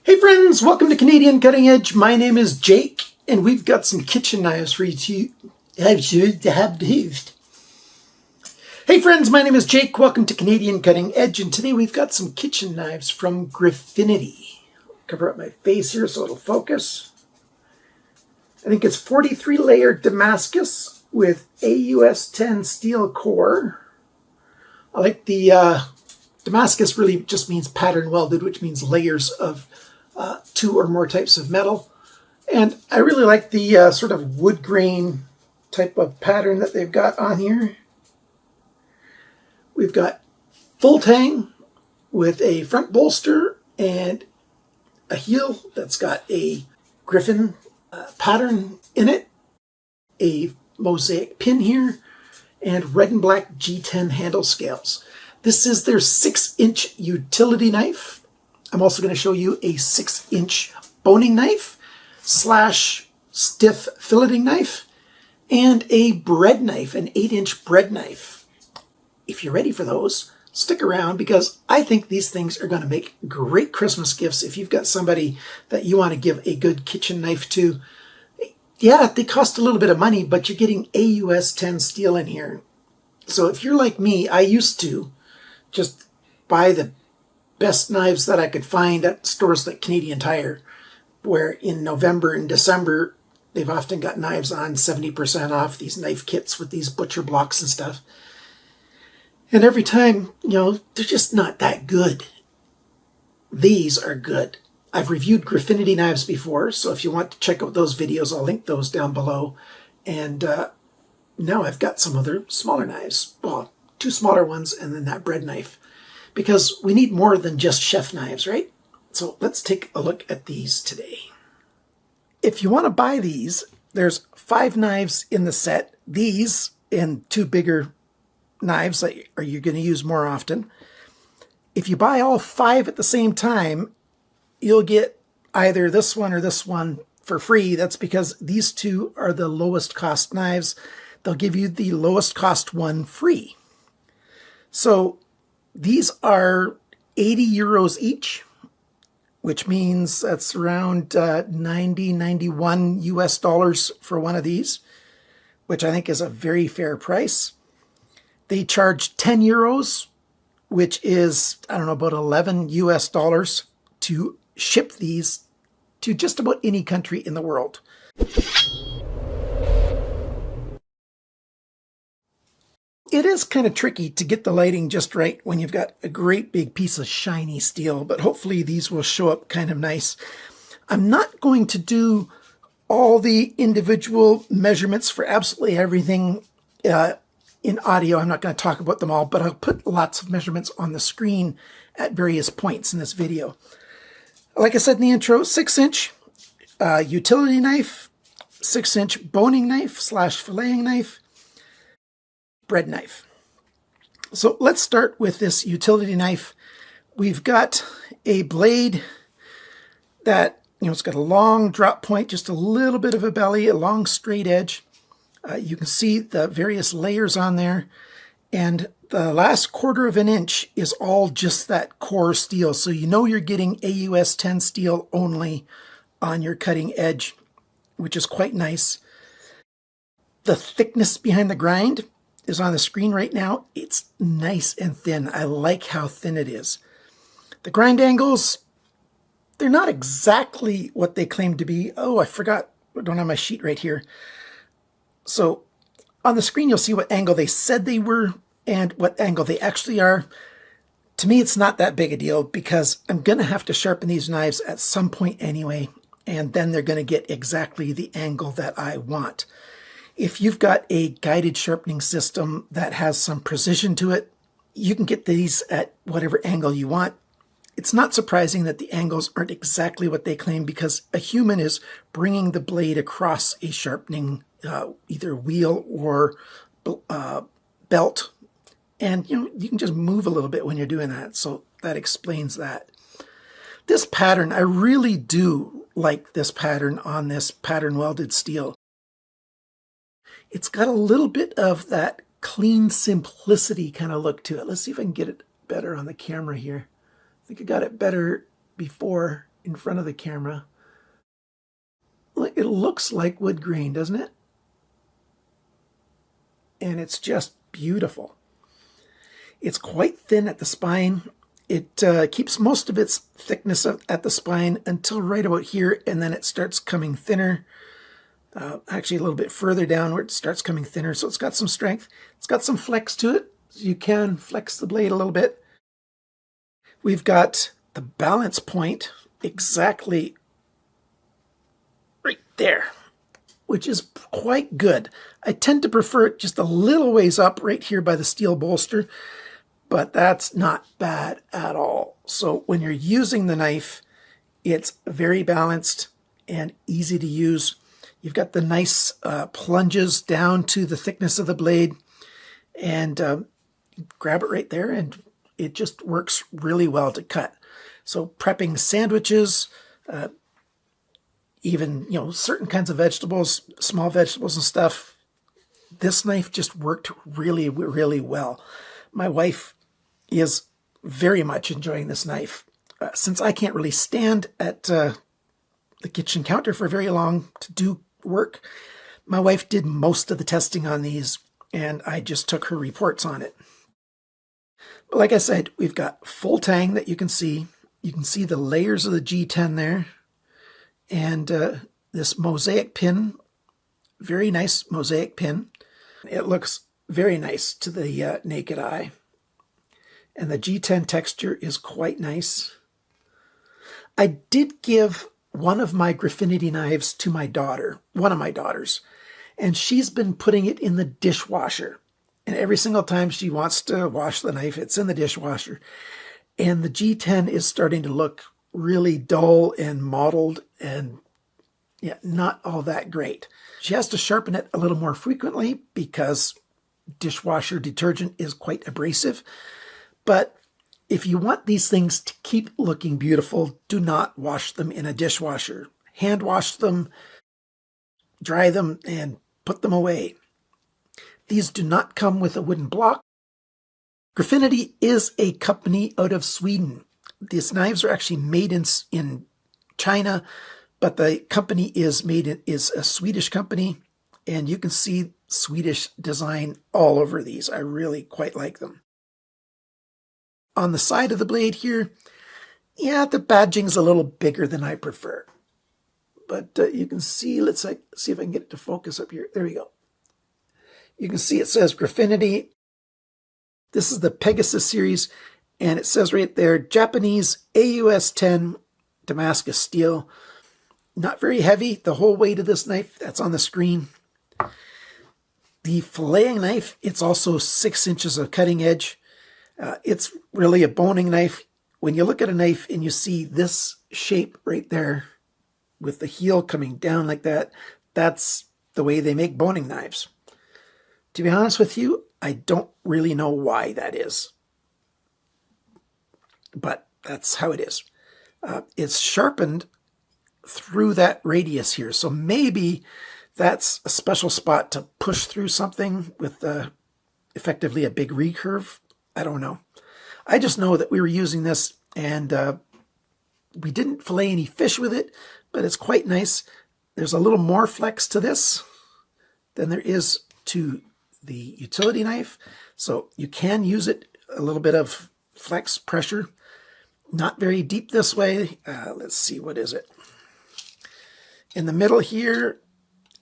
Hey friends, welcome to Canadian Cutting Edge. My name is Jake, and we've got some kitchen knives for you to have used. Hey friends, my name is Jake. Welcome to Canadian Cutting Edge, and today we've got some kitchen knives from Griphinity. Cover up my face here so it'll focus. I think it's 43 layer Damascus with AUS 10 steel core. I like the Damascus really just means pattern welded, which means layers of two or more types of metal. And I really like the sort of wood grain type of pattern that they've got on here. We've got full tang with a front bolster and a heel that's got a griffin pattern in it, a mosaic pin here, and red and black G10 handle scales. This is their 6-inch utility knife. I'm also going to show you a 6-inch boning knife / stiff filleting knife and a bread knife, an 8-inch bread knife. If you're ready for those, stick around because I think these things are going to make great Christmas gifts if you've got somebody that you want to give a good kitchen knife to. Yeah, they cost a little bit of money, but you're getting AUS 10 steel in here. So if you're like me, I used to just buy the best knives that I could find at stores like Canadian Tire, where in November and December, they've often got knives on 70% off, these knife kits with these butcher blocks and stuff. And every time, they're just not that good. These are good. I've reviewed Griphinity knives before, so if you want to check out those videos, I'll link those down below. And now I've got some other smaller knives. Well, 2 smaller ones and then that bread knife. Because we need more than just chef knives, right? So let's take a look at these today. If you want to buy these, there's 5 knives in the set. These and 2 bigger knives that you're going to use more often. If you buy all 5 at the same time, you'll get either this one or this one for free. That's because these 2 are the lowest cost knives. They'll give you the lowest cost one free. So these are 80 euros each, which means that's around 91 US dollars for one of these, which I think is a very fair price. They charge 10 euros, which is, I don't know, about 11 US dollars to ship these to just about any country in the world. It is kind of tricky to get the lighting just right when you've got a great big piece of shiny steel, but hopefully these will show up kind of nice. I'm not going to do all the individual measurements for absolutely everything in audio. I'm not going to talk about them all, but I'll put lots of measurements on the screen at various points in this video. Like I said in the intro, 6-inch utility knife, 6-inch boning knife / filleting knife, bread knife. So let's start with this utility knife. We've got a blade that, it's got a long drop point, just a little bit of a belly, a long straight edge. You can see the various layers on there. And the last 1/4 of an inch is all just that core steel. So you're getting AUS 10 steel only on your cutting edge, which is quite nice. The thickness behind the grind is on the screen right now. It's nice and thin. I like how thin it is. The grind angles, they're not exactly what they claim to be. Oh, I forgot. I don't have my sheet right here. So on the screen, you'll see what angle they said they were and what angle they actually are. To me, it's not that big a deal because I'm going to have to sharpen these knives at some point anyway, and then they're going to get exactly the angle that I want. If you've got a guided sharpening system that has some precision to it, you can get these at whatever angle you want. It's not surprising that the angles aren't exactly what they claim because a human is bringing the blade across a sharpening either wheel or belt. And you can just move a little bit when you're doing that. So that explains that. This pattern, I really do like this pattern on this pattern welded steel. It's got a little bit of that clean simplicity kind of look to it. Let's see if I can get it better on the camera here. I think I got it better before. in front of the camera. It looks like wood grain, doesn't it? And it's just beautiful. It's quite thin at the spine. It keeps most of its thickness at the spine until right about here, and then it starts coming thinner. Actually, a little bit further downward, it starts coming thinner, so it's got some strength. It's got some flex to it, so you can flex the blade a little bit. We've got the balance point exactly right there, which is quite good. I tend to prefer it just a little ways up right here by the steel bolster, but that's not bad at all. So when you're using the knife, it's very balanced and easy to use. You've got the nice plunges down to the thickness of the blade, and grab it right there, and it just works really well to cut. So prepping sandwiches, even, certain kinds of vegetables, small vegetables and stuff, this knife just worked really, really well. My wife is very much enjoying this knife. Since I can't really stand at the kitchen counter for very long to do work, my wife did most of the testing on these, and I just took her reports on it. But like I said, we've got full tang that you can see. You can see the layers of the G10 there. And this mosaic pin, very nice mosaic pin. It looks very nice to the naked eye. And the G10 texture is quite nice. I did give one of my Griphinity knives to my daughter, one of my daughters, and she's been putting it in the dishwasher. And every single time she wants to wash the knife, it's in the dishwasher. And the G10 is starting to look really dull and mottled and not all that great. She has to sharpen it a little more frequently because dishwasher detergent is quite abrasive. But if you want these things to keep looking beautiful, do not wash them in a dishwasher. Hand wash them, dry them, and put them away. These do not come with a wooden block. Griphinity is a company out of Sweden. These knives are actually made in China, but the company is a Swedish company, and you can see Swedish design all over these. I really quite like them. On the side of the blade here, the badging's a little bigger than I prefer. But you can see, let's see if I can get it to focus up here. There we go. You can see it says Griphinity. This is the Pegasus series, and it says right there, Japanese AUS 10 Damascus steel. Not very heavy. The whole weight of this knife, that's on the screen. The filleting knife, it's also 6 inches of cutting edge. It's really a boning knife. When you look at a knife and you see this shape right there with the heel coming down like that, that's the way they make boning knives. To be honest with you, I don't really know why that is. But that's how it is. It's sharpened through that radius here. So maybe that's a special spot to push through something with effectively a big recurve. I don't know. I just know that we were using this, and we didn't fillet any fish with it, but it's quite nice. There's a little more flex to this than there is to the utility knife. So you can use it a little bit of flex pressure. Not very deep this way. Let's see, what is it? In the middle here,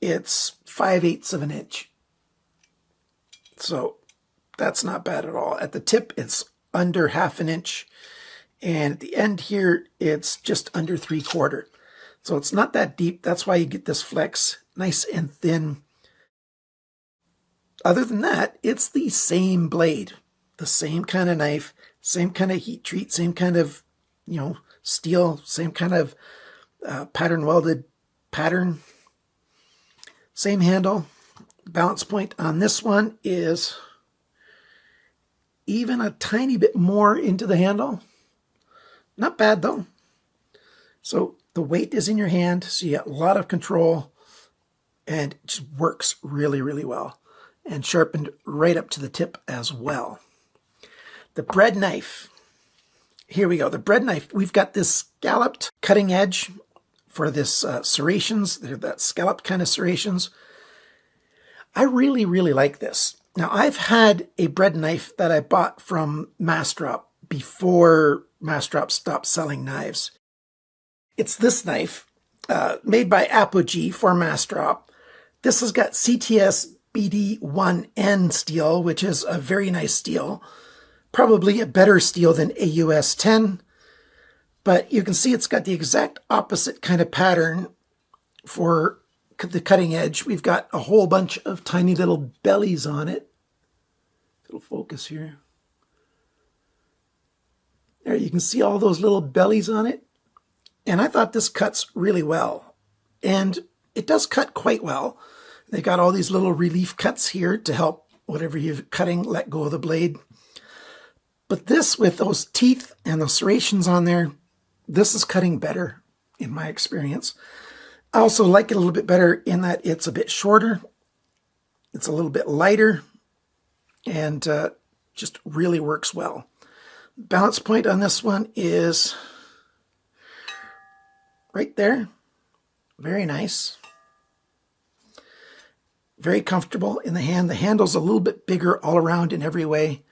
it's 5/8 of an inch. So that's not bad at all. At the tip, it's under 1/2 inch. And at the end here, it's just under 3/4. So it's not that deep. That's why you get this flex, nice and thin. Other than that, it's the same blade, the same kind of knife, same kind of heat treat, same kind of, steel, same kind of pattern welded pattern, same handle. Balance point on this one is even a tiny bit more into the handle. Not bad though. So the weight is in your hand, so you get a lot of control, and it just works really, really well. And sharpened right up to the tip as well. The bread knife. Here we go, the bread knife. We've got this scalloped cutting edge for this serrations. They're that scalloped kind of serrations. I really, really like this. Now, I've had a bread knife that I bought from Massdrop before Massdrop stopped selling knives. It's this knife, made by Apogee for Massdrop. This has got CTS BD1N steel, which is a very nice steel. Probably a better steel than AUS 10, but you can see it's got the exact opposite kind of pattern for the cutting edge. We've got a whole bunch of tiny little bellies on it. It'll focus here. There, you can see all those little bellies on it. And I thought this cuts really well. And it does cut quite well. They got all these little relief cuts here to help whatever you're cutting let go of the blade. But this, with those teeth and those serrations on there, this is cutting better in my experience. I also like it a little bit better in that it's a bit shorter. It's a little bit lighter and just really works well. Balance point on this one is right there. Very nice. Very comfortable in the hand. The handle's a little bit bigger all around in every way.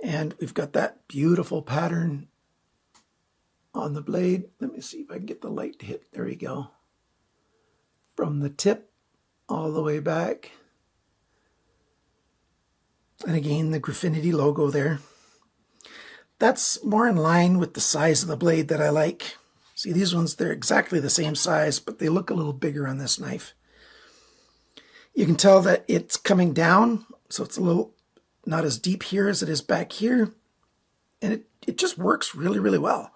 And we've got that beautiful pattern on the blade. Let me see if I can get the light to hit. There we go. From the tip all the way back. And again, the Griphinity logo there. That's more in line with the size of the blade that I like. See, these ones, they're exactly the same size, but they look a little bigger on this knife. You can tell that it's coming down, so it's a little not as deep here as it is back here. And it just works really, really well.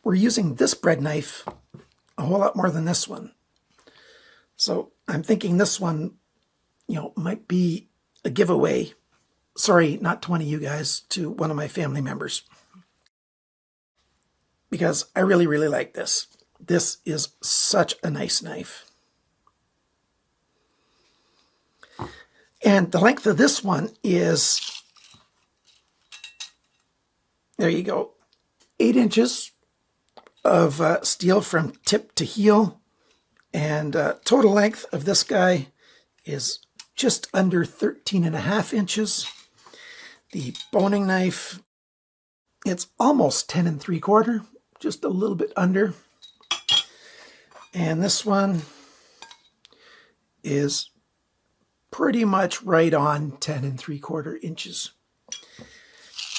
We're using this bread knife a whole lot more than this one. So I'm thinking this one, might be a giveaway. Sorry, not to one of you guys, to one of my family members. Because I really, really like this. This is such a nice knife. And the length of this one is, there you go, 8 inches of steel from tip to heel. And total length of this guy is just under 13.5 inches. The boning knife, it's almost 10 3/4, just a little bit under. And this one is pretty much right on 10 3/4 inches.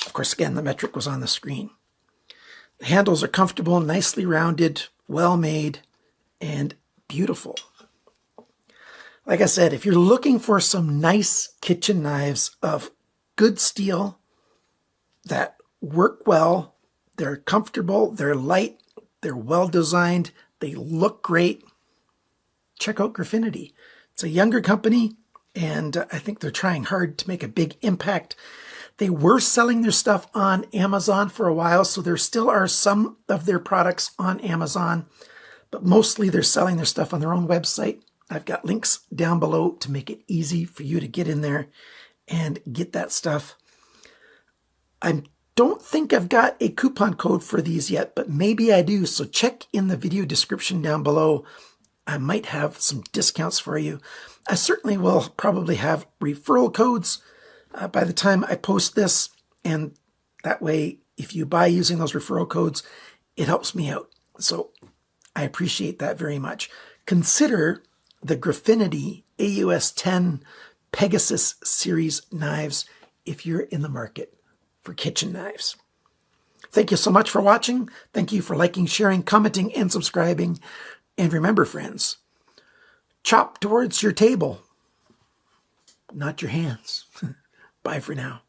Of course, again, the metric was on the screen. The handles are comfortable, nicely rounded, well made, and beautiful. Like I said, if you're looking for some nice kitchen knives of good steel that work well, they're comfortable, they're light, they're well designed, they look great, check out Griphinity. It's a younger company, and I think they're trying hard to make a big impact. They were selling their stuff on Amazon for a while, so there still are some of their products on Amazon, but mostly they're selling their stuff on their own website. I've got links down below to make it easy for you to get in there and get that stuff. I don't think I've got a coupon code for these yet, but maybe I do, so check in the video description down below. I might have some discounts for you. I certainly will probably have referral codes by the time I post this, and that way, if you buy using those referral codes, it helps me out. So I appreciate that very much. Consider the Griphinity AUS 10 Pegasus series knives if you're in the market for kitchen knives. Thank you so much for watching. Thank you for liking, sharing, commenting, and subscribing. And remember, friends, chop towards your table, not your hands. Bye for now.